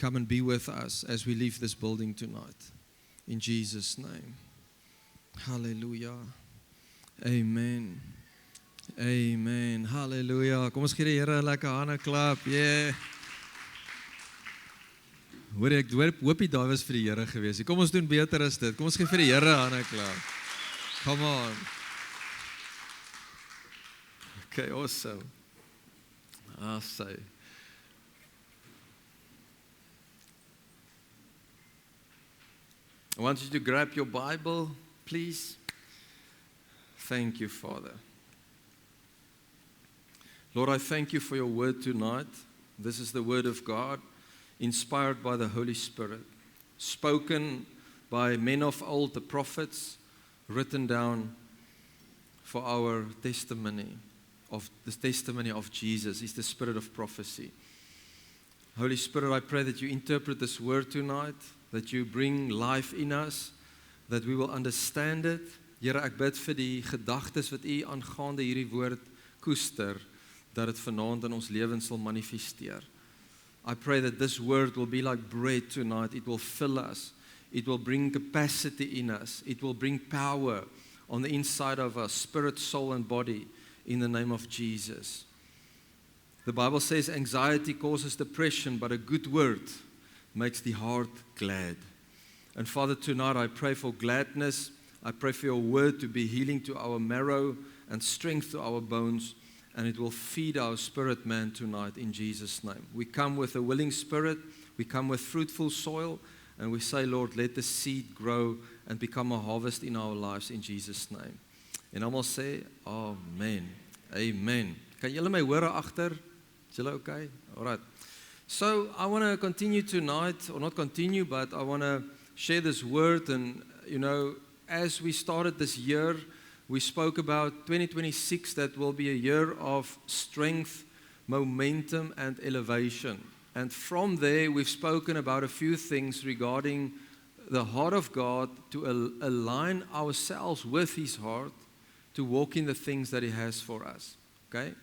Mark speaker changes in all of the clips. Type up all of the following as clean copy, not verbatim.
Speaker 1: come and be with us as we leave this building tonight. In Jesus' name. Hallelujah. Amen. Amen. Hallelujah. Kom ons gee die Here 'n lekker hande klap. Yeah. Hoor ek hoop die daai was vir die Here gewees. Kom ons doen beter as dit. Kom ons gee vir die Here 'n hande klap. Come on. Okay, awesome. Awesome. I want you to grab your Bible, please. Thank you, Father. Lord, I thank you for your word tonight. This is the word of God, inspired by the Holy Spirit, spoken by men of old, the prophets, written down for our testimony. Of the testimony of Jesus is the spirit of prophecy. Holy Spirit, I pray that you interpret this word tonight, that you bring life in us, that we will understand it. Here, ek bid vir die gedagtes wat u aangaande hierdie woord koester, dat dit vanaand in ons lewens sal manifesteer. I pray that this word will be like bread tonight. It will fill us. It will bring capacity in us. It will bring power on the inside of us, spirit, soul, and body. In the name of Jesus. The Bible says anxiety causes depression, but a good word makes the heart glad. And Father, tonight I pray for gladness. I pray for your word to be healing to our marrow and strength to our bones, and it will feed our spirit man tonight in Jesus' name. We come with a willing spirit, we come with fruitful soil, and we say, Lord, let the seed grow and become a harvest in our lives in Jesus' name. En almal sê, amen, amen. Kan julle my hoor agter? Is julle okay? All right. So, I want to continue tonight, or not continue, but I want to share this word. And, you know, as we started this year, we spoke about 2026, that will be a year of strength, momentum, and elevation. And from there, we've spoken about a few things regarding the heart of God, to align ourselves with His heart, to walk in the things that He has for us. Okay?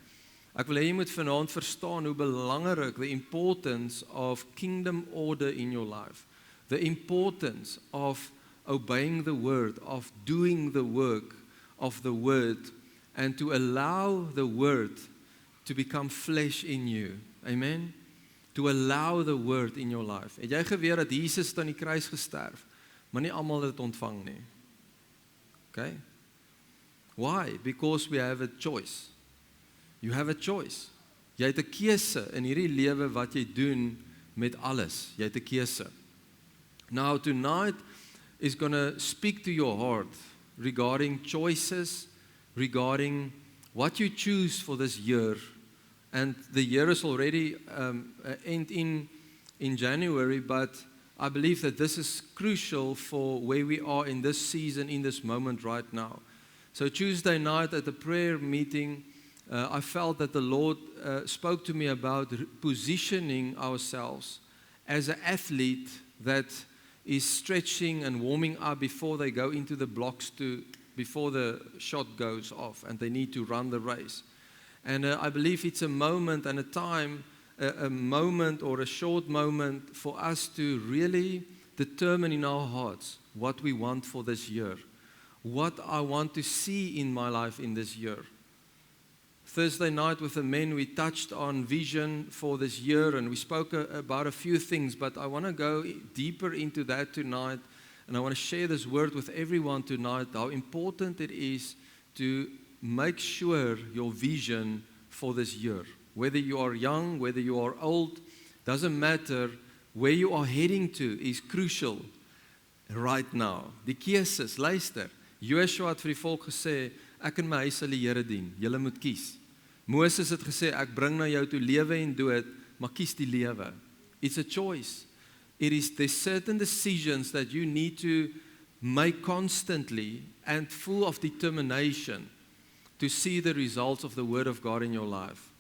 Speaker 1: Ek wil hê jy moet vanaand verstaan hoe belangrik, the importance of kingdom order in your life. The importance of obeying the word, of doing the work of the word, and to allow the word to become flesh in you. Amen? To allow the word in your life. Het jy geweet dat Jesus aan die kruis gesterf, maar nie almal het dit ontvang nie? Okay? Why? Because we have a choice. You have a choice. Jy het 'n keuse in hierdie lewe wat jy doen met alles. Jy het 'n keuse. Now tonight is going to speak to your heart regarding choices, regarding what you choose for this year. And the year is already end in January, but I believe that this is crucial for where we are in this season, in this moment right now. So Tuesday night at the prayer meeting, I felt that the Lord spoke to me about positioning ourselves as an athlete that is stretching and warming up before they go into the blocks, before the shot goes off and they need to run the race. And I believe it's a moment and a time, a moment or a short moment for us to really determine in our hearts what we want for this year. What I want to see in my life in this year. Thursday night with the men, we touched on vision for this year, and we spoke about a few things, but I want to go deeper into that tonight, and I want to share this word with everyone tonight, how important it is to make sure your vision for this year, whether you are young, whether you are old, doesn't matter, where you are heading to is crucial right now. Die keuses, luister, Joshua het vir die volk gesê, ek en my huis sal die Here dien, julle moet kies. Moses het gesê, ek bring na jou toe lewe en dood, maar kies die lewe. It's a choice. There's certain decisions that you need to make constantly and full of determination to see the results of the word of God in your life.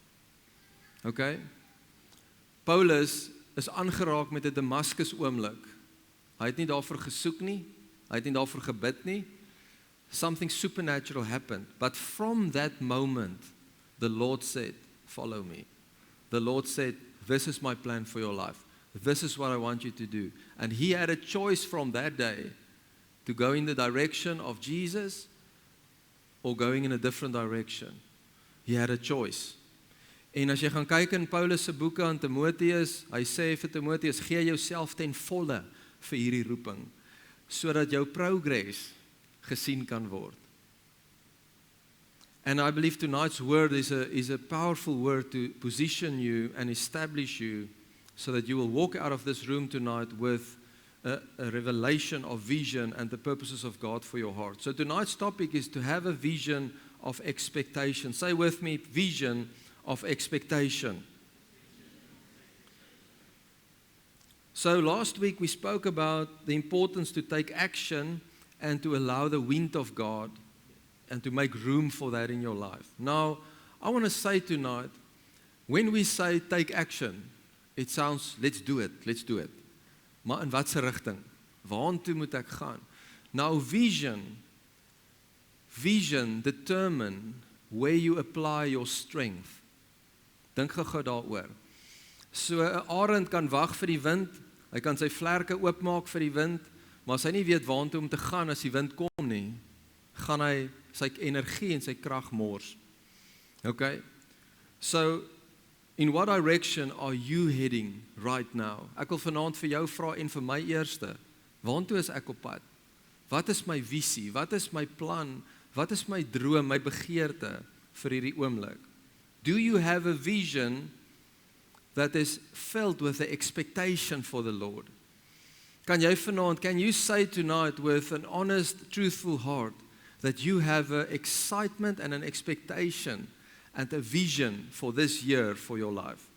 Speaker 1: Okay? Paulus is aangeraak met 'n Damaskus oomblik. Hy het nie daarvoor gesoek nie, hy het nie daarvoor gebid nie. Something supernatural happened. But from that moment, the Lord said, follow me. The Lord said, this is my plan for your life. This is what I want you to do. And he had a choice from that day to go in the direction of Jesus or going in a different direction. He had a choice. En as jy gaan kyk in Paulus se boeke aan Timoteus, hy sê vir Timoteus, gee jouself ten volle vir hierdie roeping, sodat jou progress gesien kan word. And I believe tonight's word is a powerful word to position you and establish you so that you will walk out of this room tonight with a revelation of vision and the purposes of God for your heart. So tonight's topic is to have a vision of expectation. Say with me, vision of expectation. So last week we spoke about the importance to take action and to allow the wind of God and to make room for that in your life. Now, I want to say tonight, when we say take action, it sounds, let's do it. Maar in watse rigting? Waartoe moet ek gaan? Now, vision determine where you apply your strength. Dink gou daaroor. So 'n arend kan wag vir die wind, hy kan sy vlerke oopmaak vir die wind, maar as hy nie weet waartoe om te gaan as die wind kom nie, gaan hy sy energie en sy krag mors. Okay? So, in what direction are you heading right now? Ek wil vanaand vir jou vra en vir my eerste, waartoe is ek op pad? Wat is my visie? Wat is my plan? Wat is my droom, my begeerte vir hierdie oomblik? Do you have a vision that is filled with the expectation for the Lord? Can you say tonight with an honest, truthful heart that you have an excitement and an expectation and a vision for this year for your life?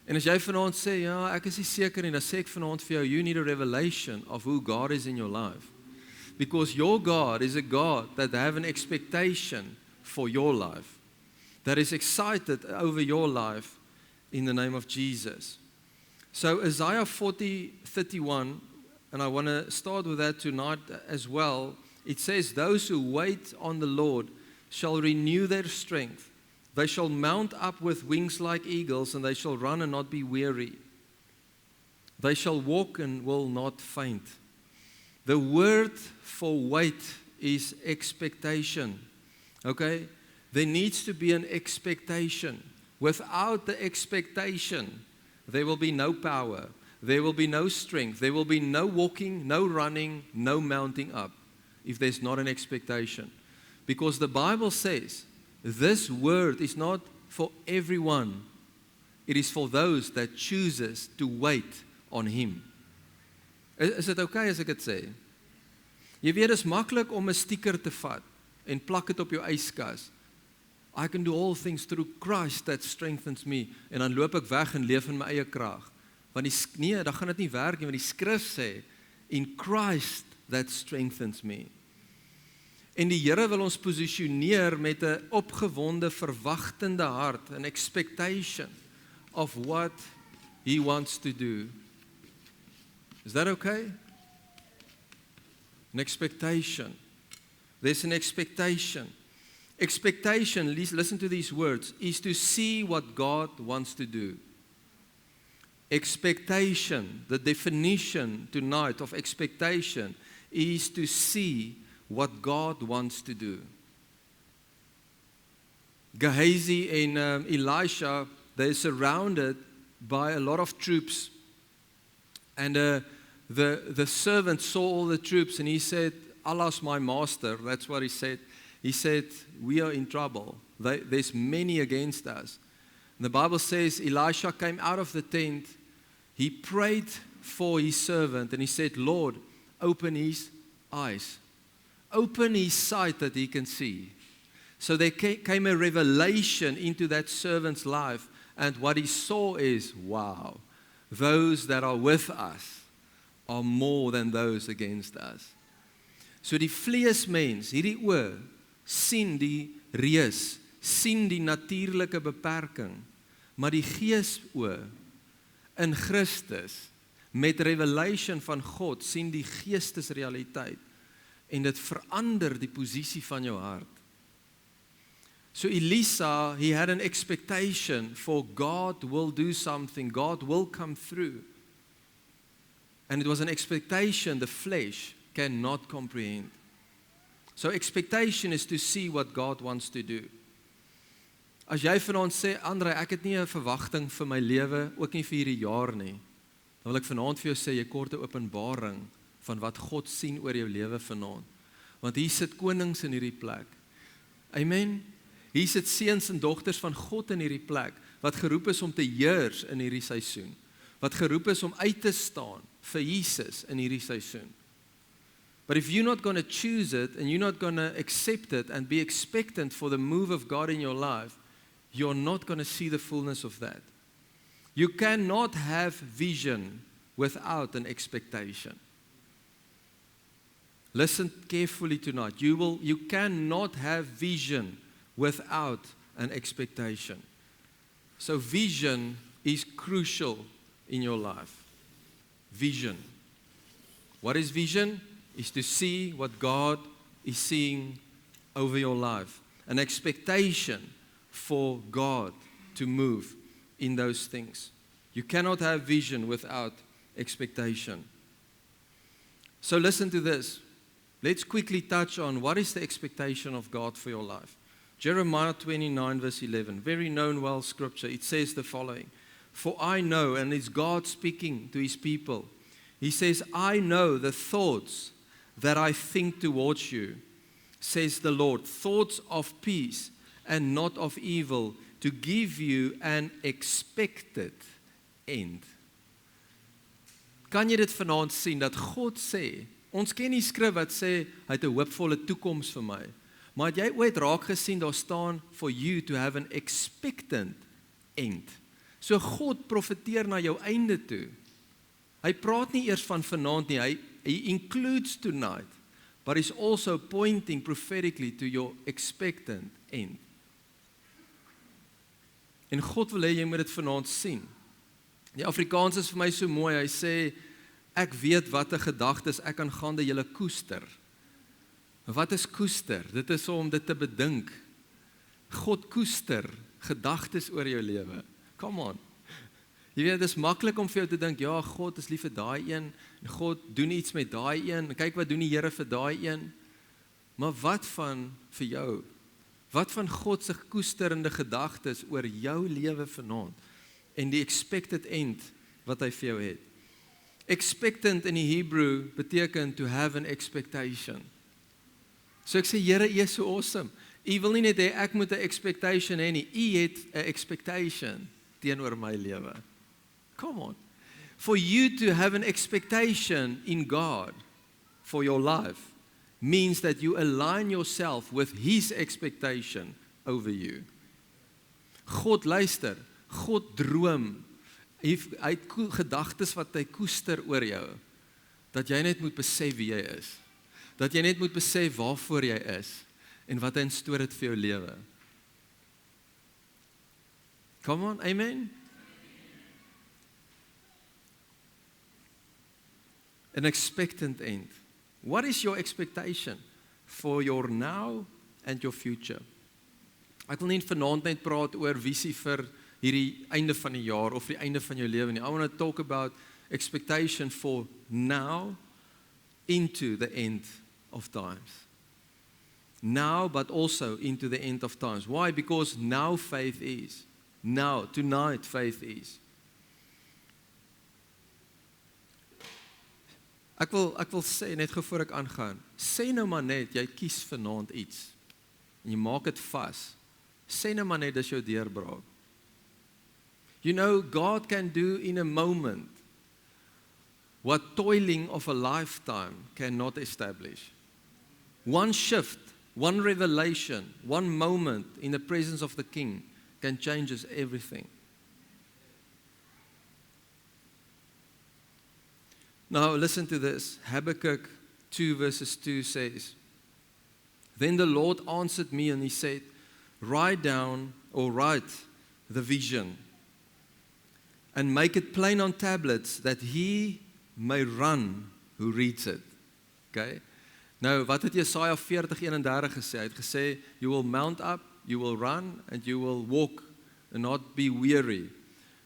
Speaker 1: En as jy vanaand sê, ja, ek is nie seker nie, dan sê ek vanaand vir jou, you need a revelation of who God is in your life. Because your God is a God that have an expectation for your life, that is excited over your life in the name of Jesus. So Isaiah 40:31, and I want to start with that tonight as well. It says, those who wait on the Lord shall renew their strength. They shall mount up with wings like eagles, and they shall run and not be weary. They shall walk and will not faint. The word for wait is expectation. Okay? There needs to be an expectation. Without the expectation, there will be no power. There will be no strength. There will be no walking, no running, no mounting up, if there's not an expectation. Because the Bible says, this word is not for everyone. It is for those that chooses to wait on Him. Is dit okay as ek dit sê? Jy weet, dit is maklik om 'n sticker te vat en plak dit op jou yskas. I can do all things through Christ that strengthens me. En dan loop ek weg en leef in my eie krag. Want dan gaan dit nie werk nie, want die skrif sê, in Christ that strengthens me. En die Here wil ons posisioneer met 'n opgewonde, verwagtende hart, an expectation of what He wants to do. Is that okay? An expectation. There's an expectation. Expectation, listen to these words, is to see what God wants to do. Expectation, the definition tonight of expectation is to see what God wants to do. Gehazi and Elisha, they're surrounded by a lot of troops. And the servant saw all the troops and he said, Allah's my master. That's what he said. He said, we are in trouble. There's many against us. And the Bible says Elisha came out of the tent. He prayed for his servant and he said, Lord, open his eyes. Open his sight that he can see. So there came a revelation into that servant's life. And what he saw is, wow, those that are with us are more than those against us. So die vleesmens, hierdie oë, sien die reus, sien die natuurlike beperking, maar die geesoë in Christus met revelation van God sien die geestesrealiteit en dit verander die posisie van jou hart. So Elisa, he had an expectation for God will do something, God will come through. And it was an expectation the flesh cannot comprehend. So expectation is to see what God wants to do. As jy vanaand sê, Andre, ek het nie 'n verwagting vir my lewe, ook nie vir hierdie jaar nie, dan wil ek vanaand vir jou sê, jy kort 'n openbaring van wat God sien oor jou lewe vanaand. Want hier sit konings in hierdie plek. Amen. Hier sit seuns en dogters van God in hierdie plek, wat geroep is om te heers in hierdie seisoen. Wat geroep is om uit te staan vir Jesus in hierdie seisoen. But if you're not going to choose it, and you're not going to accept it, and be expectant for the move of God in your life, you're not going to see the fullness of that. You cannot have vision without an expectation. Listen carefully tonight. You cannot have vision without an expectation. So vision is crucial in your life. Vision. What is vision? Is to see what God is seeing over your life. An expectation for God to move in those things. You cannot have vision without expectation. So listen to this. Let's quickly touch on what is the expectation of God for your life. Jeremiah 29 verse 11, very known well scripture. It says the following, "For I know," and it's God speaking to his people. He says, "I know the thoughts that I think towards you, says the Lord, thoughts of peace and not of evil, to give you an expected end." Kan jy dit vanaand sien, dat God sê, ons ken die skrif wat sê, hy het 'n hoopvolle toekoms vir my, maar het jy ooit raak gesien, daar staan, for you to have an expectant end. So God profeteer na jou einde toe. Hy praat nie eers van vanaand nie, hy includes tonight, but is also pointing prophetically to your expectant end. En God wil hê jy moet dit vanaand sien. Die Afrikaans is vir my so mooi, hy sê, ek weet wat 'n gedagtes ek aangaande julle koester. Wat is koester? Dit is om dit te bedink. God koester gedagtes oor jou lewe. Come on. Jy weet, dit is maklik om vir jou te dink, ja, God is lief vir daai een, en God doen iets met daai een, kyk wat doen die Here vir daai een. Maar wat van vir jou? Wat van God se koesterende gedagtes oor jou lewe vanaand? En die expected end wat hy vir jou het. Expectant in die Hebrew beteken to have an expectation. So ek sê, Here, U is so awesome. U wil nie net hê ek moet 'n expectation hê nie, U het 'n expectation teenoor my lewe. Come on. For you to have an expectation in God for your life means that you align yourself with His expectation over you. God luister, God droom. Hy het gedagtes wat hy koester oor jou, dat jy net moet besef wie jy is, dat jy net moet besef waarvoor jy is, en wat hy instoor het vir jou lewe. Come on, amen? An expectant end. What is your expectation for your now and your future? Ek wil nie vanaand net praat oor visie vir hierdie einde van die jaar of die einde van jou lewe nie. I want to talk about expectation for now into the end of times. Now, but also into the end of times. Why? Because now faith is. Now, tonight faith is. Ek wil sê, net voor ek aangaan, sê nou maar net, jy kies vanaand iets, en jy maak het vas, sê nou maar net, dis jou deurbraak. You know, God can do in a moment what toiling of a lifetime cannot establish. One shift, one revelation, one moment in the presence of the King can change everything. Now listen to this. Habakkuk 2 verses 2 says, "Then the Lord answered me and He said, write down or write the vision and make it plain on tablets that he may run who reads it." Okay? Nou, wat het Jesaja 40:31 gesê? Hy het gesê, "You will mount up you will run, and you will walk and not be weary.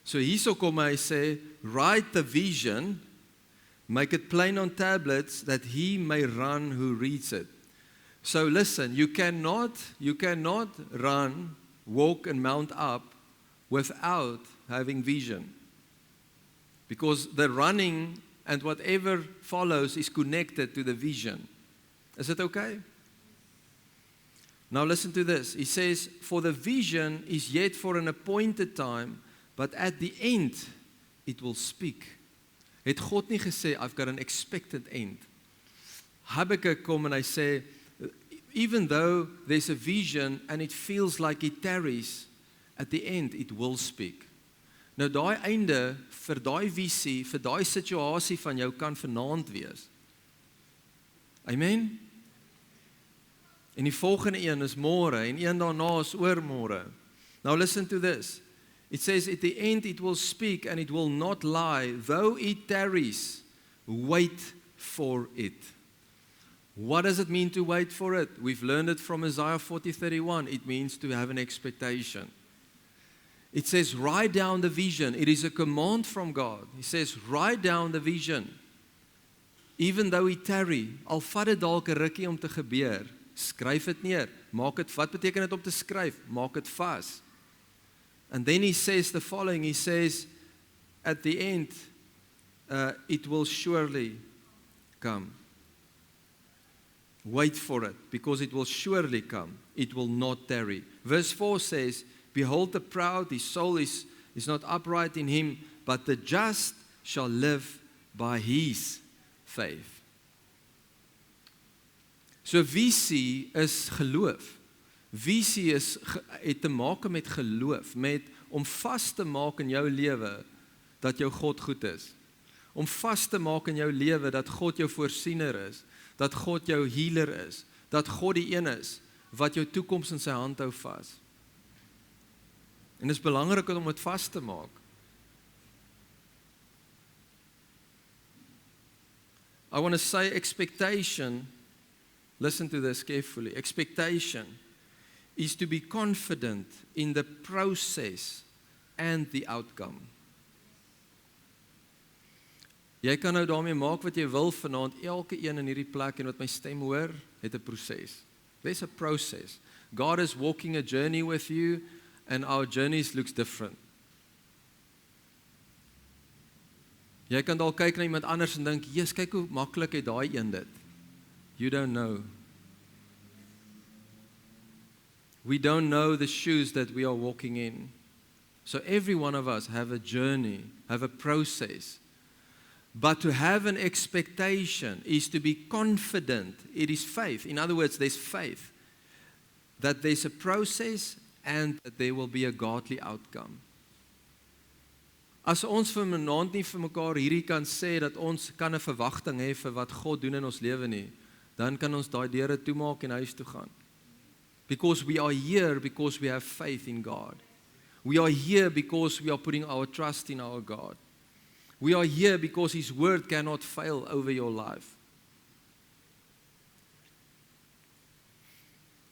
Speaker 1: So hierso kom hy sê, write the vision, make it plain on tablets, that he may run who reads it. So listen, you cannot run, walk and mount up without having vision. Because the running and whatever follows is connected to the vision. Is it okay? Now listen to this. He says, for the vision is yet for an appointed time, but at the end it will speak. Het God nie gesê, I've got an expected end. Habakkuk kom en hy sê, even though there's a vision and it feels like it tarries, at the end it will speak. Nou daai einde vir daai visie, vir daai situasie van jou kan vanaand wees. Amen? En die volgende een is môre en een daarna is oormôre. Now listen to this. It says, at the end it will speak and it will not lie. Though it tarries, wait for it. What does it mean to wait for it? We've learned it from Isaiah 40:31. It means to have an expectation. It says, write down the vision. It is a command from God. He says, write down the vision. Even though it tarry, al vat dit dalk 'n rukkie om te gebeur, skryf dit neer. Maak dit, wat beteken dit om te skryf? Maak dit vas. And then he says the following, he says, at the end, it will surely come. Wait for it, because it will surely come. It will not tarry. Verse 4 says, behold the proud, his soul is not upright in him, but the just shall live by his faith. So visie is geloof. Visie het te maak met geloof, met om vas te maak in jou lewe dat jou God goed is. Om vas te maak in jou lewe dat God jou voorsiener is, dat God jou healer is, dat God die een is wat jou toekoms in sy hand hou vas. En dit is belangrik om dit vas te maak. I want to say expectation, listen to this carefully, expectation is to be confident in the process and the outcome. Jy kan nou daarmee maak wat jy wil vanaand, elke een in hierdie plek en wat my stem hoor, het 'n proses. There's a process. God is walking a journey with you and our journeys looks different. Jy kan dalk kyk na iemand anders en dink, "Jesus, kyk hoe maklik het daai een dit." You don't know. We don't know the shoes that we are walking in. So every one of us have a journey, have a process. But to have an expectation is to be confident. It is faith. In other words, there's faith that there's a process and that there will be a godly outcome. As ons vanaand nie vir mekaar hierdie kan sê dat ons kan 'n verwagting hê vir wat God doen in ons lewe nie, dan kan ons daai deure toemaak en huis toe gaan. Because we are here because we have faith in God. We are here because we are putting our trust in our God. We are here because His word cannot fail over your life.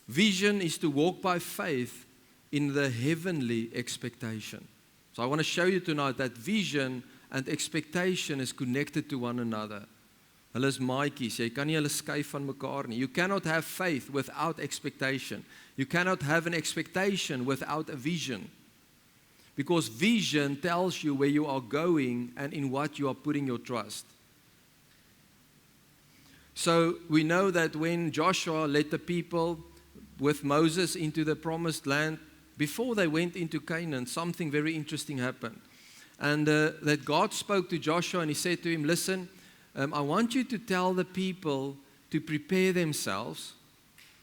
Speaker 1: Vision is to walk by faith in the heavenly expectation. So I want to show you tonight that vision and expectation is connected to one another. Hulle is maatjies, jy kan nie hulle skei van mekaar nie. You cannot have faith without expectation. You cannot have an expectation without a vision. Because vision tells you where you are going and in what you are putting your trust. So we know that when Joshua led the people with Moses into the promised land, before they went into Canaan, something very interesting happened. And that God spoke to Joshua and He said to him, listen, I want you to tell the people to prepare themselves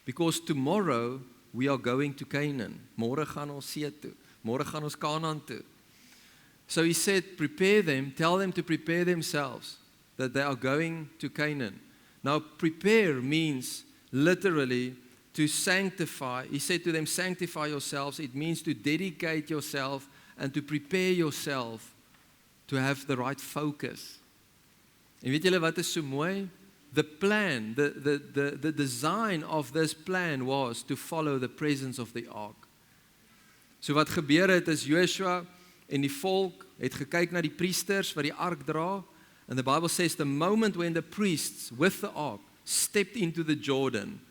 Speaker 1: because tomorrow we are going to Canaan. Môre gaan ons see toe. Môre gaan ons Kanaan toe. So He said, prepare them, tell them to prepare themselves that they are going to Canaan. Now prepare means literally to sanctify. He said to them, sanctify yourselves. It means to dedicate yourself and to prepare yourself to have the right focus. En weet julle wat is so mooi? the plan, the design of this plan was to follow the presence of the ark. So wat gebeur het is Joshua en die volk het gekyk na die priesters wat die ark dra, and the Bible says the moment when the priests with the ark stepped into the Jordan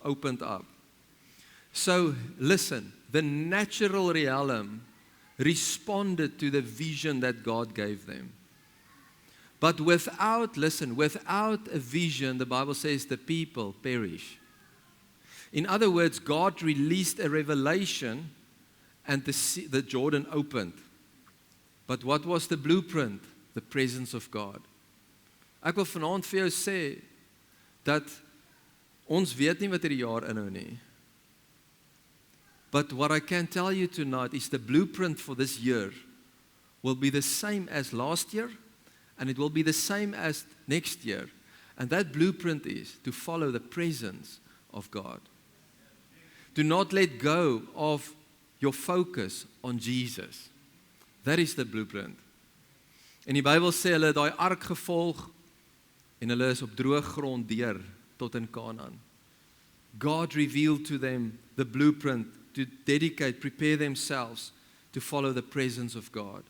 Speaker 1: opened up. So listen, the natural realm responded to the vision that God gave them. But without a vision, the Bible says the people perish. In other words, God released a revelation and the Jordan opened. But what was the blueprint? The presence of God. Ek wil vanaand vir jou sê dat ons weet nie wat hierdie jaar inhou nie. But what I can tell you tonight is the blueprint for this year will be the same as last year, and it will be the same as next year. And that blueprint is to follow the presence of God. Do not let go of your focus on Jesus. That is the blueprint. En die Bybel sê hulle het daai ark gevolg en hulle is op droë grond deur tot in Kanaan. God revealed to them the blueprint to dedicate, prepare themselves to follow the presence of God.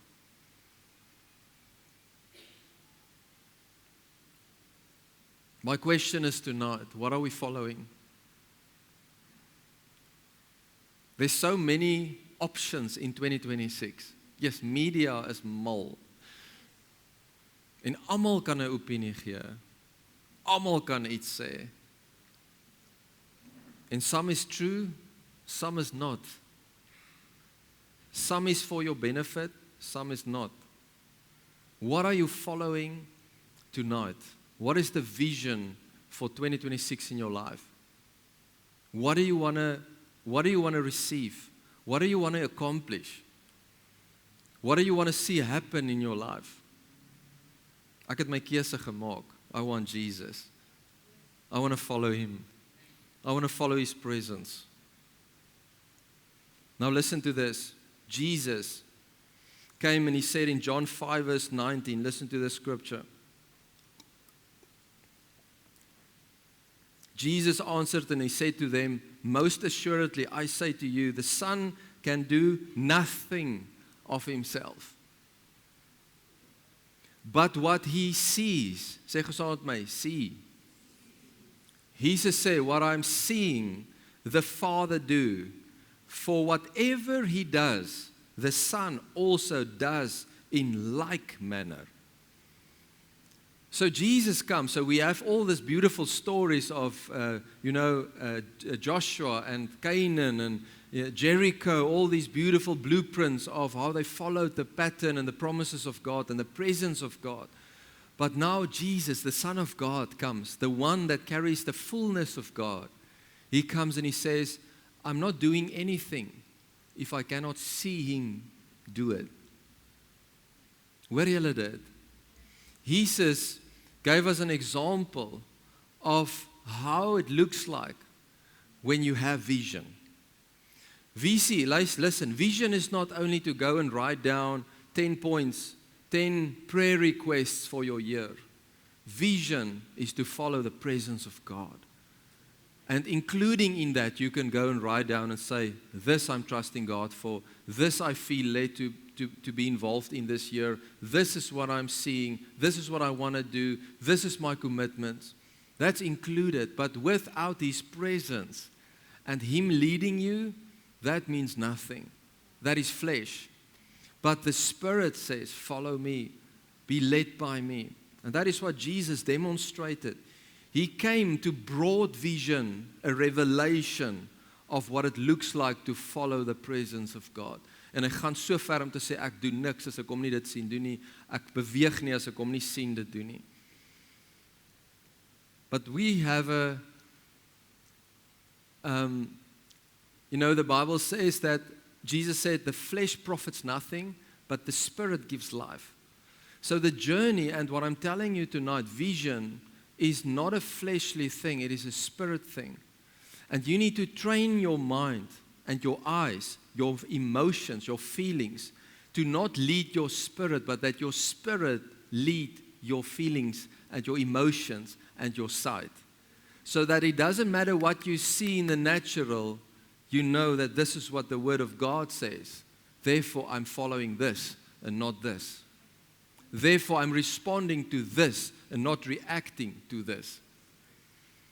Speaker 1: My question is tonight, what are we following? There's so many options in 2026. Yes, media is mal. En almal kan 'n opinie gee. Almal kan iets sê. And some is true, some is not. Some is for your benefit, some is not. What are you following tonight? What is the vision for 2026 in your life? What do you want to receive? What do you want to accomplish? What do you want to see happen in your life? Ek het my keuse gemaak. I want Jesus. I want to follow him. I want to follow his presence. Now listen to this. Jesus came and he said in John 5 verse 19, listen to this scripture. Jesus answered and he said to them, most assuredly I say to you, the Son can do nothing of himself. But what he sees, sê gesaam met my, see. Jesus sê, what I'm seeing the Father do, for whatever he does, the Son also does in like manner. So Jesus comes, so we have all these beautiful stories of, Joshua and Canaan and Jericho, all these beautiful blueprints of how they followed the pattern and the promises of God and the presence of God. But now Jesus, the Son of God, comes, the one that carries the fullness of God. He comes and he says, I'm not doing anything if I cannot see him do it. Hoor julle dit? Jesus gave us an example of how it looks like when you have vision. Listen, vision is not only to go and write down 10 points, 10 prayer requests for your year. Vision is to follow the presence of God. And including in that, you can go and write down and say, this I'm trusting God for, this I feel led to be involved in this year, this is what I'm seeing, this is what I want to do, this is my commitment. That's included, but without his presence and him leading you, that means nothing. That is flesh. But the Spirit says, follow me, be led by me. And that is what Jesus demonstrated. He came to broad vision, a revelation of what it looks like to follow the presence of God. En hy gaan so ver om te sê, ek doen niks as ek hom nie dit sien doen nie, ek beweeg nie as ek hom nie sien dit doen nie. But we have the Bible says that Jesus said the flesh profits nothing, but the Spirit gives life. So the journey, and what I'm telling you tonight, vision is not a fleshly thing, it is a spirit thing. And you need to train your mind and your eyes, your emotions, your feelings, to not lead your spirit, but that your spirit lead your feelings and your emotions and your sight. So that it doesn't matter what you see in the natural, you know that this is what the Word of God says. Therefore, I'm following this and not this. Therefore, I'm responding to this and not reacting to this.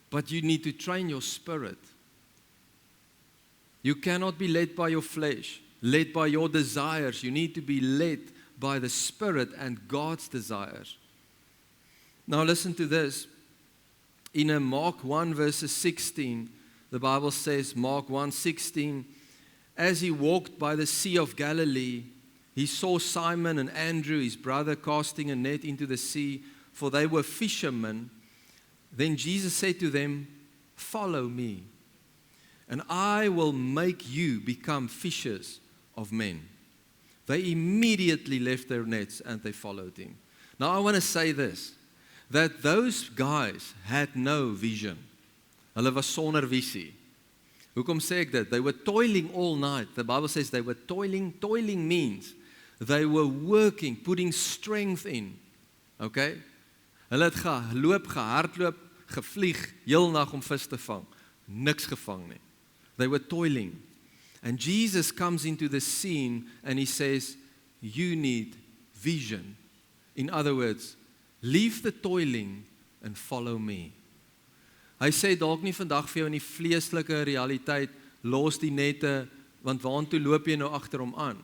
Speaker 1: But you need to train your spirit. You cannot be led by your flesh, led by your desires. You need to be led by the Spirit and God's desires. Now listen to this. In Mark 1 verses 16, the Bible says, Mark 1:16, as he walked by the Sea of Galilee, he saw Simon and Andrew, his brother, casting a net into the sea, for they were fishermen. Then Jesus said to them, follow me, and I will make you become fishers of men. They immediately left their nets and they followed him. Now I want to say this, that those guys had no vision. Hulle was sonder visie. Hoekom sê ek dit? They were toiling all night. The Bible says they were toiling. Toiling means they were working, putting strength in. Okay? Hulle het geloop, gehardloop, gevlieg, heel nag om vis te vang. Niks gevang nie. They were toiling. And Jesus comes into the scene and he says, you need vision. In other words, leave the toiling and follow me. Hy sê dalk nie vandag vir jou in die vleeslike realiteit, los die nette, want waartoe loop jy nou agter hom aan?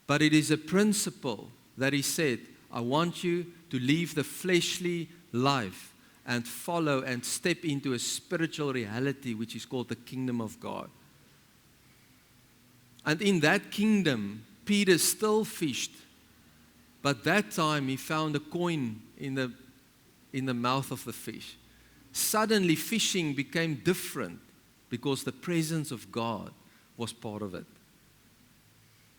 Speaker 1: But it is a principle that he said, I want you to leave the fleshly life and follow and step into a spiritual reality which is called the kingdom of God. And in that kingdom, Peter still fished, but that time he found a coin in the mouth of the fish. Suddenly fishing became different because the presence of God was part of it.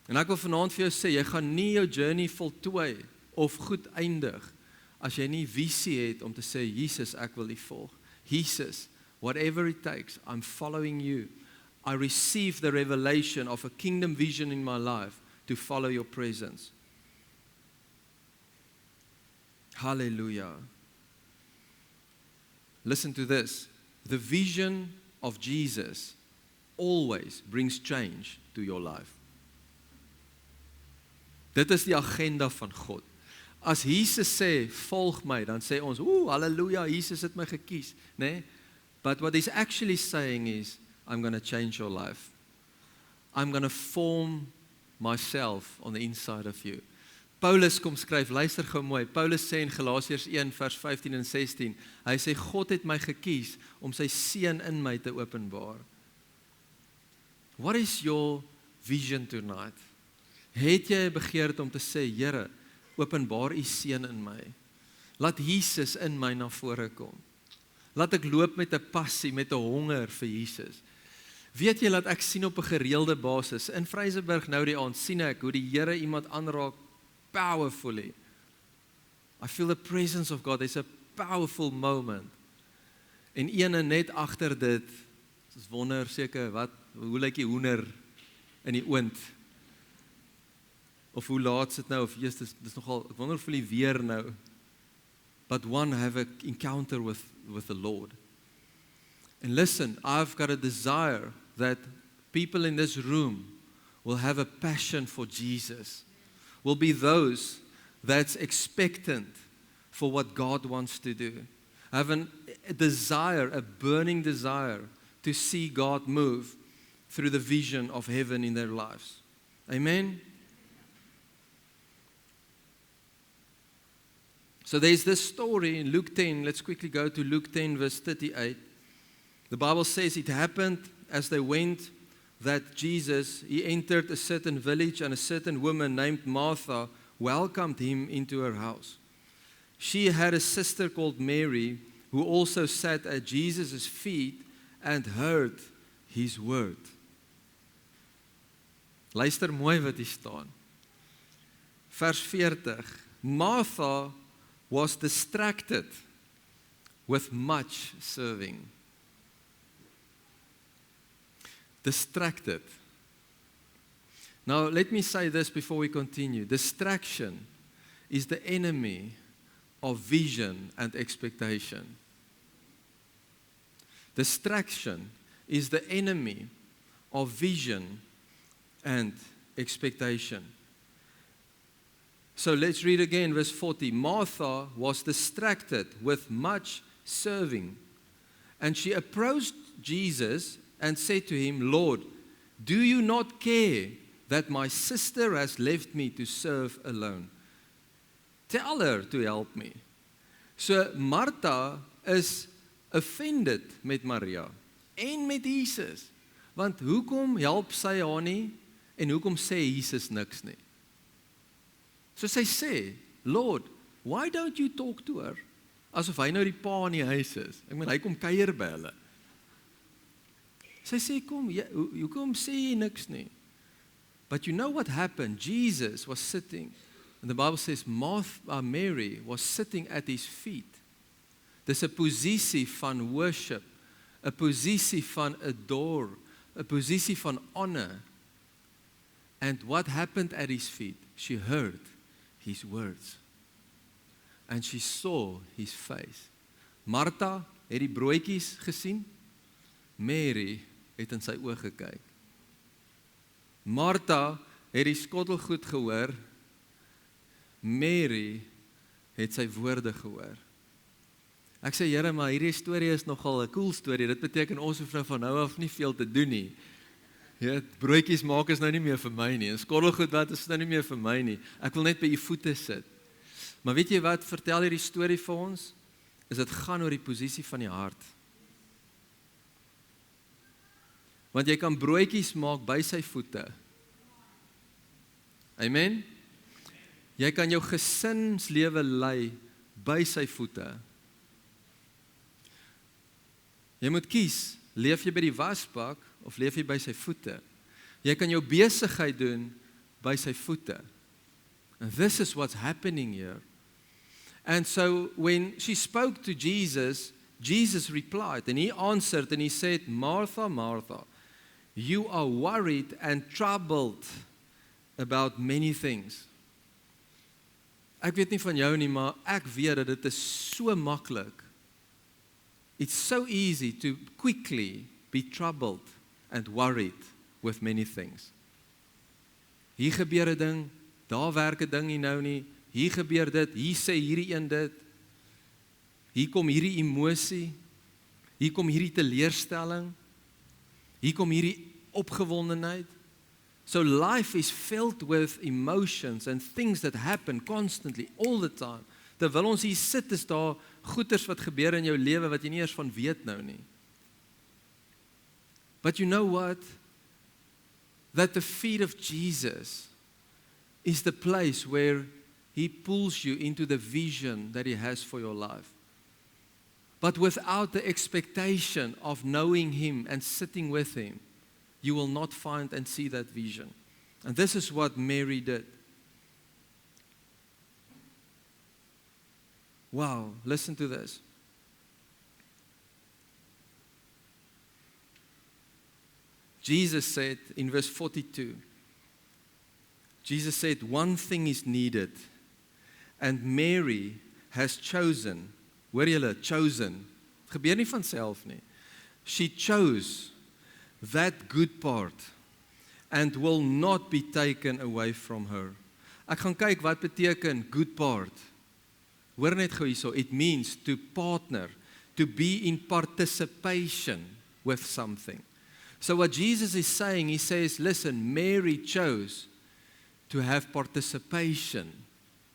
Speaker 1: En ek wil vanaand vir jou sê, jy gaan nie jou journey voltooi of goed eindig as jy nie visie het om te sê, Jesus, ek wil U volg. Jesus, whatever it takes, I'm following you. I receive the revelation of a kingdom vision in my life to follow your presence. Hallelujah. Listen to this. The vision of Jesus always brings change to your life. Dit is die agenda van God. As Jesus sê, volg my, dan sê ons, hallelujah, Jesus het my gekies. Nee? But what he's actually saying is, I'm going to change your life. I'm going to form myself on the inside of you. Paulus kom skryf, luister gou mooi, Paulus sê in Galasiërs 1 vers 15 en 16, hy sê, God het my gekies om sy seun in my te openbaar. What is your vision tonight? Het jy 'n begeerte om te sê, Here, openbaar U seun in my. Laat Jesus in my na vore kom. Laat ek loop met 'n passie, met 'n honger vir Jesus. Weet jy dat ek sien op 'n gereelde basis, in Vryseburg nou die aand, sien ek hoe die Here iemand aanraak powerfully. I feel the presence of God. There's a powerful moment. En ene net agter dit, is wonder seker, hoe lyk die hoender in die oond? Of hoe laat sit nou, of dis nogal, ek wonder of die weer nou. But one have an encounter with the Lord. And listen, I've got a desire that people in this room will have a passion for Jesus. Will be those that's expectant for what God wants to do. Have a desire, a burning desire to see God move through the vision of heaven in their lives. Amen? So there's this story in Luke 10. Let's quickly go to Luke 10 verse 38. The Bible says it happened as they went that Jesus, he entered a certain village and a certain woman named Martha welcomed him into her house. She had a sister called Mary who also sat at Jesus' feet and heard his word. Luister mooi wat hier staan. Vers 40. Martha was distracted with much serving. Distracted. Now, let me say this before we continue. Distraction is the enemy of vision and expectation. Distraction is the enemy of vision and expectation. So let's read again verse 40. Martha was distracted with much serving, and she approached Jesus and said to him, Lord, do you not care that my sister has left me to serve alone? Tell her to help me. So Martha is offended met Maria en met Jesus. Want hoekom help sy haar nie en hoekom sê Jesus niks nie? So sy sê, Lord, why don't you talk to her? Asof hy nou die pa in die huis is. Ek meen, hy kom kuier by hulle. Sy sê, kom, hoekom sê jy niks nie? But you know what happened? Jesus was sitting, and the Bible says Mary was sitting at his feet. Dis 'n posisie van worship, 'n posisie van adore, 'n posisie van honor. And what happened at his feet? She heard his words. And she saw his face. Martha het die broodjies gesien. Mary het in sy oë gekyk. Martha het die skottelgoed gehoor. Mary het sy woorde gehoor. Ek sê, Here, maar hierdie storie is nogal 'n cool storie. Dit beteken ons hoef nou van nou af nie veel te doen nie. Ja, broodjies maak is nou nie meer vir my nie. En skottelgoed wat is nou nie meer vir my nie. Ek wil net by u voete sit. Maar weet jy wat vertel hierdie storie vir ons? Is dit gaan oor die posisie van die hart. Want jy kan broodjies maak by sy voete. Amen? Jy kan jou gesinslewe lei by sy voete. Jy moet kies, leef jy by die wasbak of leef jy by sy voete? Jy kan jou besigheid doen by sy voete. And this is what's happening here. And so when she spoke to Jesus, Jesus replied and he answered and he said, Martha, Martha, you are worried and troubled about many things. Ek weet nie van jou nie, maar ek weet dat dit is so maklik. It's so easy to quickly be troubled and worried with many things. Hier gebeur 'n ding, daar werk 'n ding nie nou nie, hier gebeur dit, hier sê hierdie een dit, hier kom hierdie emosie, hier kom hierdie teleurstelling, hier kom hierdie opgewondenheid. So life is filled with emotions and things that happen constantly, all the time. Terwyl ons hier sit, is daar goeters wat gebeur in jou lewe wat jy nie eers van weet nou nie. But you know what? That the feet of Jesus is the place where he pulls you into the vision that he has for your life. But without the expectation of knowing him and sitting with him, you will not find and see that vision. And this is what Mary did. Wow, listen to this. Jesus said in verse 42, Jesus said, one thing is needed, and Mary has chosen, hoor julle, chosen, het gebeur nie van self nie. She chose that good part and will not be taken away from her. Ek gaan kyk wat beteken good part. Hoor net gou hierso, it means to partner, to be in participation with something. So what Jesus is saying, he says, listen, Mary chose to have participation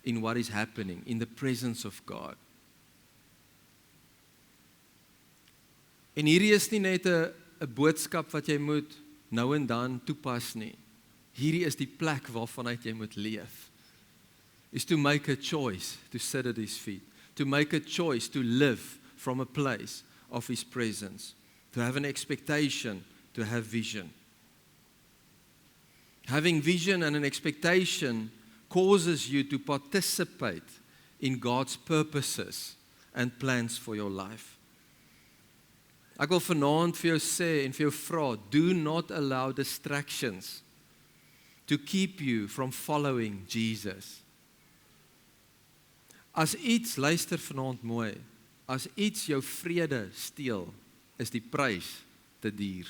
Speaker 1: in what is happening, in the presence of God. En hierdie is nie net 'n boodskap wat jy moet nou en dan toepas nie. Hierdie is die plek waarvanuit jy moet leef. Is to make a choice to sit at his feet, to make a choice to live from a place of his presence, to have an expectation, to have vision. Having vision and an expectation causes you to participate in God's purposes and plans for your life. Ek wil vanaand vir jou sê en vir jou vra, do not allow distractions to keep you from following Jesus. As iets, luister vanaand mooi, as iets jou vrede steel, is die prys te duur.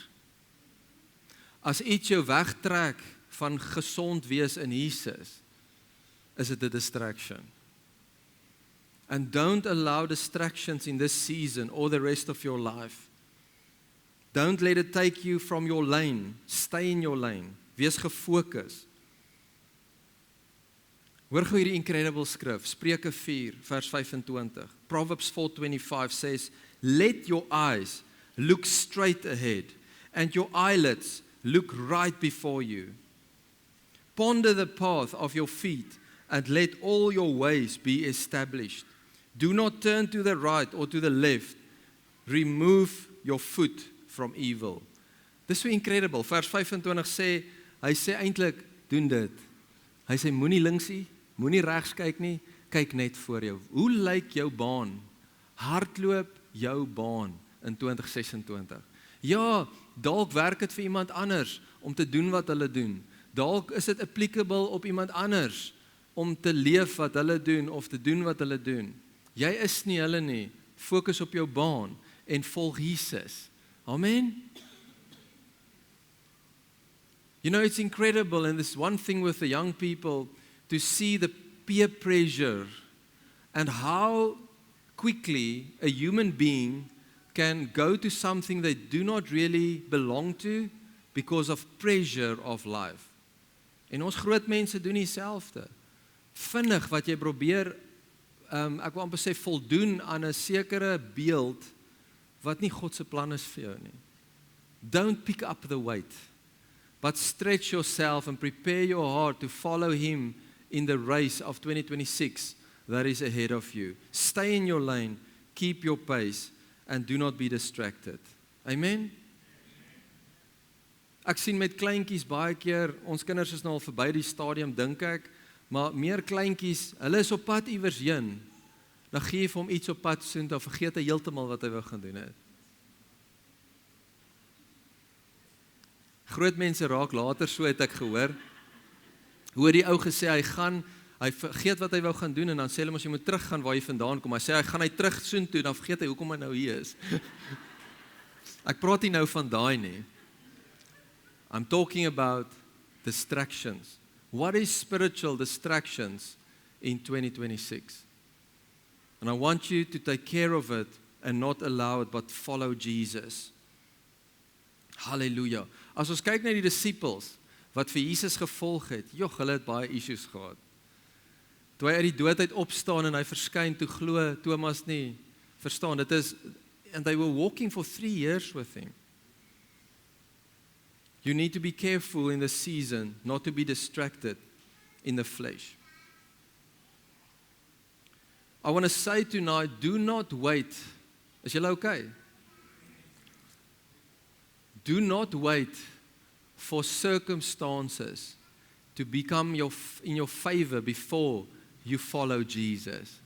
Speaker 1: As iets jou wegtrek van gesond wees in Jesus, is dit 'n distraction. And don't allow distractions in this season or the rest of your life. Don't let it take you from your lane. Stay in your lane. Wees gefokus. Hoor gou hierdie incredible skrif, Spreuke 4 vers 25. Proverbs 4:25 says, "Let your eyes look straight ahead, and your eyelids look right before you. Ponder the path of your feet, and let all your ways be established. Do not turn to the right or to the left. Remove your foot from evil." Dis so incredible. Vers 25 sê, hy sê eintlik, doen dit. Hy sê, moenie linksie, moenie regs kyk nie, kyk net voor jou. Hoe lyk jou baan? Hardloop jou baan in 2026. Ja, dalk werk dit vir iemand anders om te doen wat hulle doen. Dalk is dit applicable op iemand anders om te leef wat hulle doen of te doen wat hulle doen. Jy is nie hulle nie. Fokus op jou baan en volg Jesus. Amen. You know, it's incredible, and this one thing with the young people, to see the peer pressure and how quickly a human being can go to something they do not really belong to because of pressure of life. En ons groot mense doen dieselfde. Vinnig wat jy probeer, ek wil amper sê voldoen aan 'n sekere beeld wat nie God se plan is vir jou nie. Don't pick up the weight, but stretch yourself and prepare your heart to follow Him in the race of 2026 that is ahead of you. Stay in your lane, keep your pace, and do not be distracted. Amen? Ek sien met kleintjies baie keer, ons kinders is nou al verby die stadium, dink ek, maar meer kleintjies, hulle is op pad iewers heen, dan gee jy vir hom iets op pad soen, dan vergeet hy heeltemal wat hy wou gaan doen het. Groot mense raak later, so het ek gehoor, hoe die ou gesê, hy vergeet wat hy wou gaan doen, en dan sê hulle, as jy moet teruggaan waar jy vandaan kom, hy sê, hy gaan terug soen toe, dan vergeet hy hoekom hy nou hier is. Ek praat nie nou van daai nie. I'm talking about distractions. What is spiritual distractions in 2026? And I want you to take care of it and not allow it, but follow Jesus. Halleluja. As ons kyk na die disippels, wat vir Jesus gevolg het, hulle het baie issues gehad. Toe hy uit die dood uit opstaan en hy verskyn, toe glo Thomas nie, verstaan, dit is, and they were walking for 3 years with him. You need to be careful in the season, not to be distracted in the flesh. I want to say tonight, do not wait. Is julle okay? Do not wait for circumstances to become in your favor before you follow Jesus,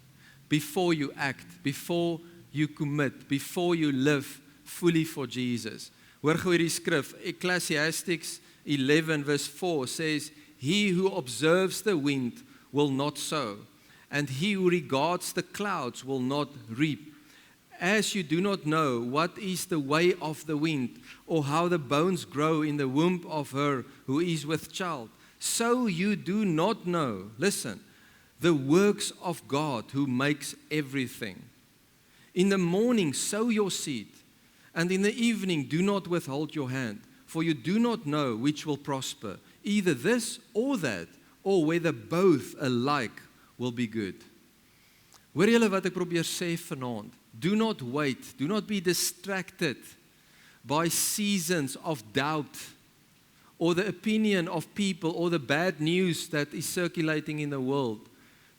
Speaker 1: before you act, before you commit, before you live fully for Jesus. Hoor gou hierdie skrif, Ecclesiastes 11 verse 4 says, "He who observes the wind will not sow, and he who regards the clouds will not reap. As you do not know what is the way of the wind, or how the bones grow in the womb of her who is with child, so you do not know," listen, "the works of God who makes everything. In the morning sow your seed, and in the evening do not withhold your hand, for you do not know which will prosper, either this or that, or whether both alike will be good." Hoor julle wat ek probeer sê vanaand? Do not wait, do not be distracted by seasons of doubt, or the opinion of people, or the bad news that is circulating in the world,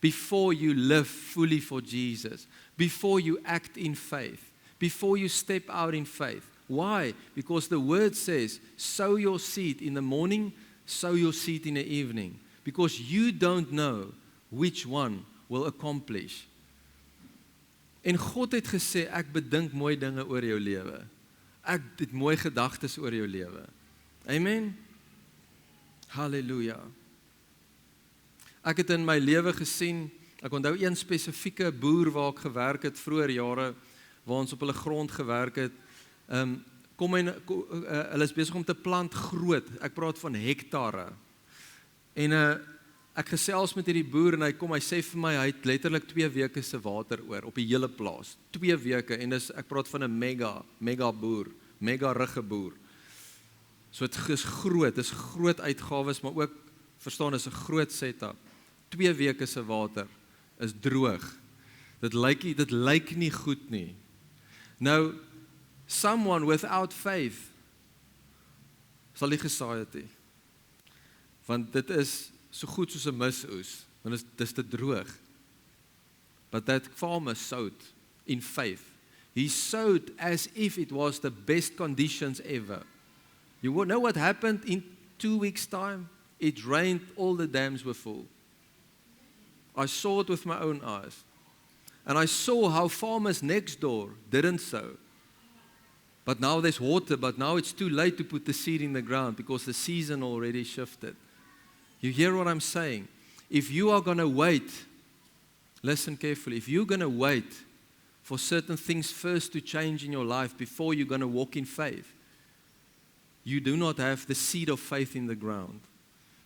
Speaker 1: before you live fully for Jesus, before you act in faith, before you step out in faith. Why? Because the word says, sow your seed in the morning, sow your seed in the evening. Because you don't know which one will accomplish. En God het gesê, ek bedink mooi dinge oor jou lewe. Ek het mooi gedagtes oor jou lewe. Amen? Halleluja. Ek het in my lewe gesien, Ek onthou een spesifieke boer waar ek gewerk het vroeër jare, waar ons op hulle grond gewerk het. Hulle is besig om te plant groot. Ek praat van hektare. En ek gesels met hierdie boer en hy sê vir my, hy het letterlik 2 weke se water oor op die hele plaas. 2 weke en ek praat van 'n mega boer, mega rugge boer. So dit is groot uitgawes, maar ook, verstaan, is 'n groot setup. 2 weke se water is droog. Dit lyk nie goed nie. Nou, someone without faith sal nie gesaai het nie. Want dit is so goed soos 'n misoes, want dis te droog. But that farmer sowed in faith. He sowed as if it was the best conditions ever. You will know what happened in 2 weeks' time? It rained, all the dams were full. I saw it with my own eyes. And I saw how farmers next door didn't sow. But now there's water, but now it's too late to put the seed in the ground because the season already shifted. You hear what I'm saying? If you are going to wait, listen carefully, if you're going to wait for certain things first to change in your life before you're going to walk in faith, you do not have the seed of faith in the ground.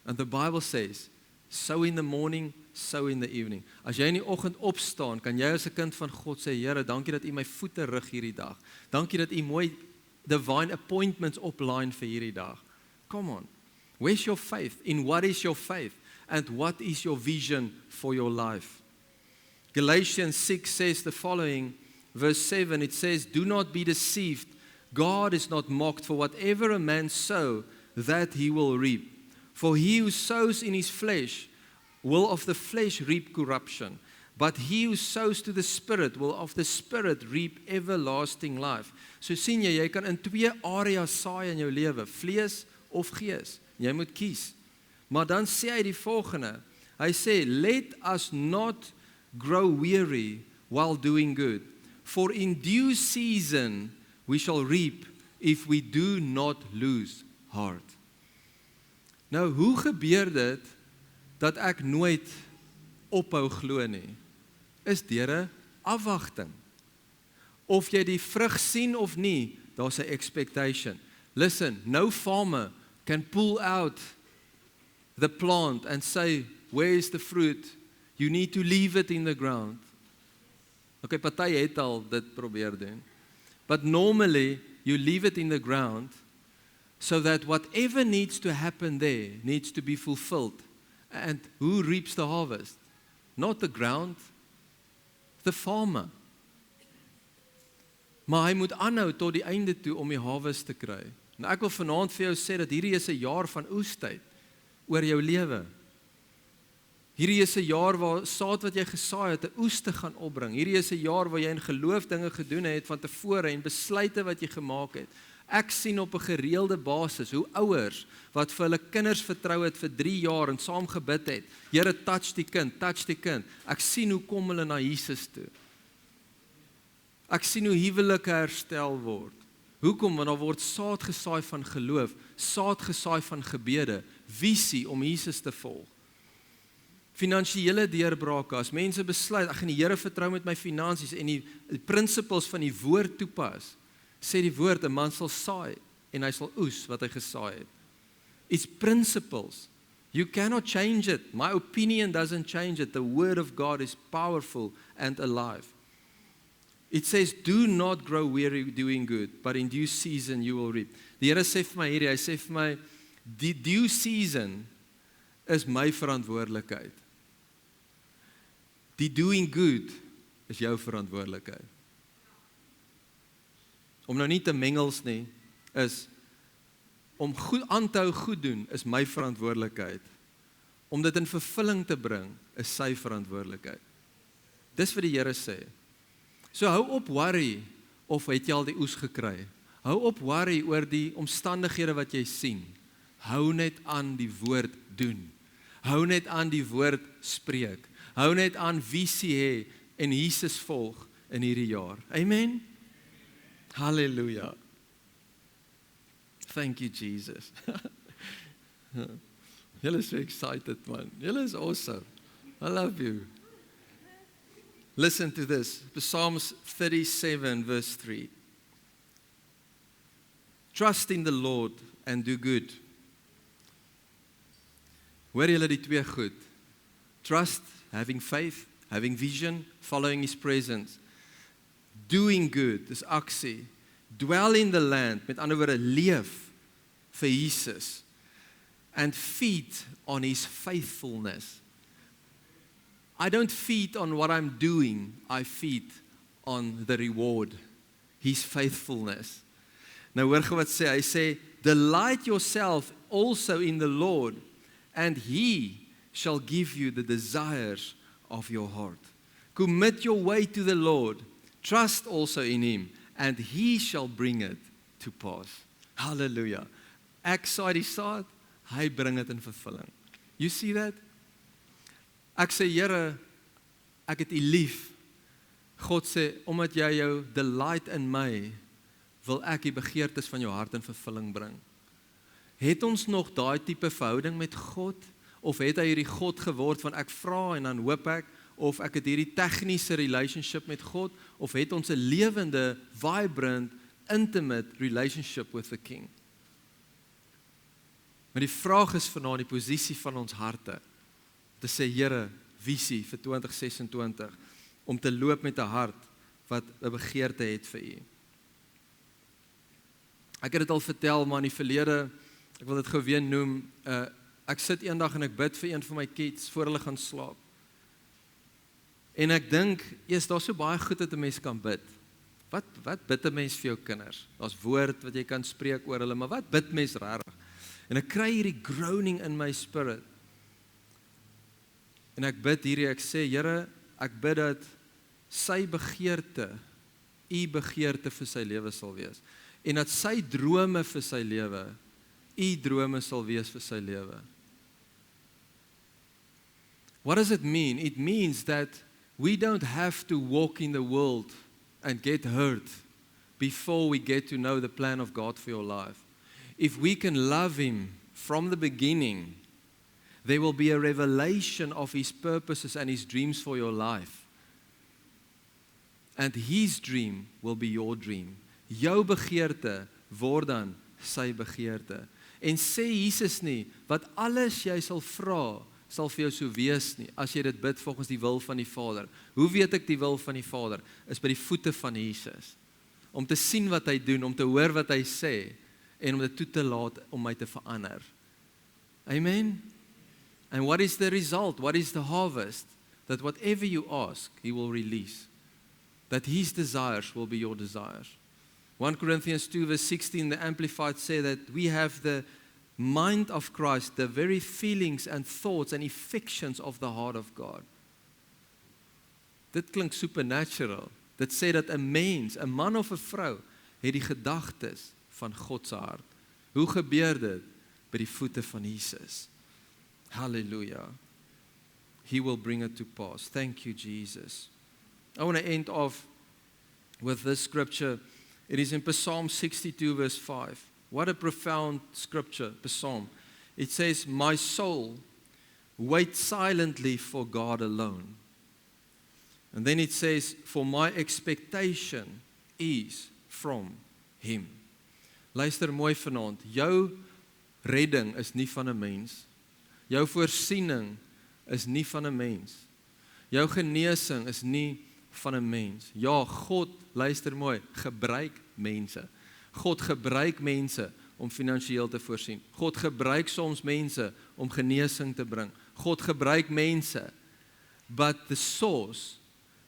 Speaker 1: And the Bible says, sow in the morning, sow in the evening. As jy in die oggend opstaan, kan jy as 'n kind van God sê, Here, dankie dat U my voete rig hierdie dag. Dankie dat U mooi divine appointments opline vir hierdie dag. Come on. Where's your faith? In what is your faith? And what is your vision for your life? Galatians 6 says the following, verse 7, it says, do not be deceived. God is not mocked, for whatever a man sow, that he will reap. For he who sows in his flesh will of the flesh reap corruption, but he who sows to the Spirit will of the Spirit reap everlasting life. So sien jy kan in 2 areas saai in jou lewe, vlees of gees. Jy moet kies. Maar dan sê hy die volgende. Hy sê, let us not grow weary while doing good, for in due season we shall reap if we do not lose heart. Nou, hoe gebeur dit dat ek nooit ophou glo nie? Is deur 'n afwagting. Of jy die vrug sien of nie, daar's 'n expectation. Listen, no farmer can pull out the plant and say, where is the fruit? You need to leave it in the ground. Okay, party het al dit probeer doen. But normally, you leave it in the ground so that whatever needs to happen there needs to be fulfilled. And who reaps the harvest? Not the ground, the farmer. Maar hy moet aanhou tot die einde toe om die harvest te kry. En ek wil vanaand vir jou sê dat hierdie is 'n jaar van oestyd oor jou lewe. Hierdie is 'n jaar waar saad wat jy gesaai het 'n oes te gaan opbring. Hierdie is 'n jaar waar jy in geloof dinge gedoen het van tevore en besluite wat jy gemaak het. Ek sien op 'n gereelde basis hoe ouers wat vir hulle kinders vertrou het vir 3 jaar en saam gebid het, Here, touch die kind, touch die kind. Ek sien hoe kom hulle na Jesus toe. Ek sien hoe huwelike herstel word. Hoekom? Want daar word saad gesaai van geloof, saad gesaai van gebede, visie om Jesus te volg. Finansiële deurbrake, as mense besluit, ek gaan die Here vertrou met my finansies en die principles van die woord toepas, sê die woord, 'n man sal saai en hy sal oes wat hy gesaai het. It's principles. You cannot change it. My opinion doesn't change it. The word of God is powerful and alive. It says, do not grow weary doing good, but in due season you will reap. Die Here sê vir my hierdie, hy sê vir my, die due season is my verantwoordelikheid. Die doing good is jou verantwoordelikheid. Om nou nie te mengels nie, is om goed aan te hou goed doen, is my verantwoordelikheid. Om dit in vervulling te bring, is sy verantwoordelikheid. Dis wat die Here sê. So hou op worry, of het jy al die oes gekry? Hou op worry oor die omstandighede wat jy sien. Hou net aan die woord doen. Hou net aan die woord spreek. Hou net aan visie hê en Jesus volg in hierdie jaar. Amen? Halleluja. Thank you, Jesus. Julle is so excited, man. Julle is awesome. I love you. Listen to this. Psalms 37 verse 3. Trust in the Lord and do good. Hoor julle die twee goed? Trust, having faith, having vision, following His presence. Doing good, dis aksie. Dwell in the land, met ander woorde, leef vir Jesus. And feed on His faithfulness. I don't feed on what I'm doing, I feed on the reward, His faithfulness. Nou hoor jy wat sê, hy sê, delight yourself also in the Lord, and He shall give you the desires of your heart. Commit your way to the Lord, trust also in Him, and He shall bring it to pass. Hallelujah. Ek saai die saad, hy bring dit in vervulling. You see that? Ek sê, Here, ek het U lief. God sê, omdat jy jou delight in my, wil ek die begeertes van jou hart in vervulling bring. Het ons nog daai tipe verhouding met God? Of het hy hierdie God geword van ek vra en dan hoop ek? Of ek het hierdie tegniese relationship met God? Of het ons 'n lewende, vibrant, intimate relationship with the King? Maar die vraag is vanaand die posisie van ons harte. Te sê, Here, visie vir 2026, om te loop met 'n hart wat 'n begeerte het vir U. Ek het dit al vertel, maar in die verlede, ek wil dit gou weer noem, ek sit eendag en ek bid vir een van my kids, voor hulle gaan slaap. En ek dink, daar's so baie goed dat 'n mens kan bid. Wat bid 'n mens vir jou kinders? Daar's woord wat jy kan spreek oor hulle, maar wat bid mens regtig? En ek kry hierdie groaning in my spirit. En ek bid hierdie, ek sê, Here, ek bid dat sy begeerte, U begeerte vir sy lewe sal wees. En dat sy drome vir sy lewe, U drome sal wees vir sy lewe. What does it mean? It means that we don't have to walk in the world and get hurt before we get to know the plan of God for your life. If we can love Him from the beginning, there will be a revelation of His purposes and His dreams for your life. And His dream will be your dream. Jou begeerte word dan sy begeerte. En sê Jesus nie, wat alles jy sal vra, sal vir jou so wees nie, as jy dit bid volgens die wil van die Vader. Hoe weet ek die wil van die Vader? Is by die voete van Jesus. Om te sien wat hy doen, om te hoor wat hy sê, en om dit toe te laat om my te verander. Amen? And what is the result? What is the harvest? That whatever you ask, He will release. That His desires will be your desires. 1 Corinthians 2 verse 16, the Amplified say that we have the mind of Christ, the very feelings and thoughts and affections of the heart of God. Dit klink supernatural. Dit sê dat 'n mens, 'n man of 'n vrou, het die gedagtes van God se hart. Hoe gebeur dit? By die voete van Jesus. Hallelujah. He will bring it to pass. Thank you, Jesus. I want to end off with this scripture. It is in Psalm 62 verse 5. What a profound scripture, Psalm. It says, my soul, wait silently for God alone. And then it says, for my expectation is from Him. Luister mooi vanaand, jou redding is nie van 'n mens. Jou voorsiening is nie van 'n mens. Jou genesing is nie van 'n mens. Ja, God, luister mooi, gebruik mense. God gebruik mense om finansiëel te voorsien. God gebruik soms mense om genesing te bring. God gebruik mense. But the source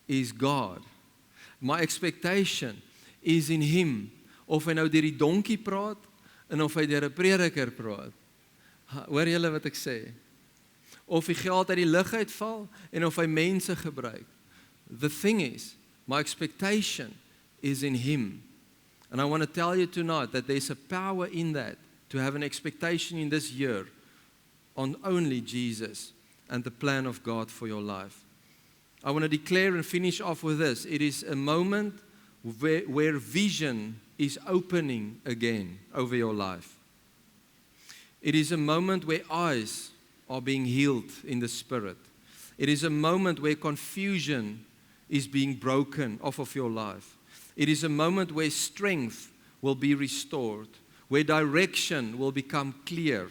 Speaker 1: is God. My expectation is in Him. Of hy nou deur die donkie praat, en of hy deur 'n prediker praat. Hoor julle wat ek sê? Of die geld uit die lug uitval, en of hy mense gebruik. The thing is, my expectation is in Him. And I want to tell you tonight that there's a power in that, to have an expectation in this year on only Jesus and the plan of God for your life. I want to declare and finish off with this. It is a moment where vision is opening again over your life. It is a moment where eyes are being healed in the Spirit. It is a moment where confusion is being broken off of your life. It is a moment where strength will be restored, where direction will become clear,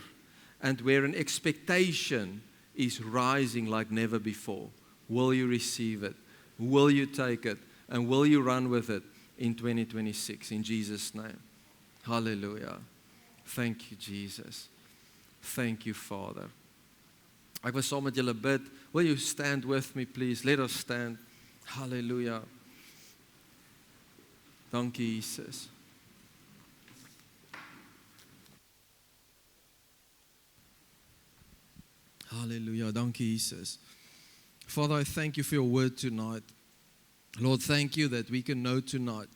Speaker 1: and where an expectation is rising like never before. Will you receive it? Will you take it? And will you run with it in 2026? In Jesus' name. Hallelujah. Thank you, Jesus. Thank you, Father. Ek wil saam met julle bid. Will you stand with me, please? Let us stand. Hallelujah. Dankie, Jesus. Hallelujah. Dankie, Jesus. Father, I thank you for your word tonight. Lord, thank you that we can know tonight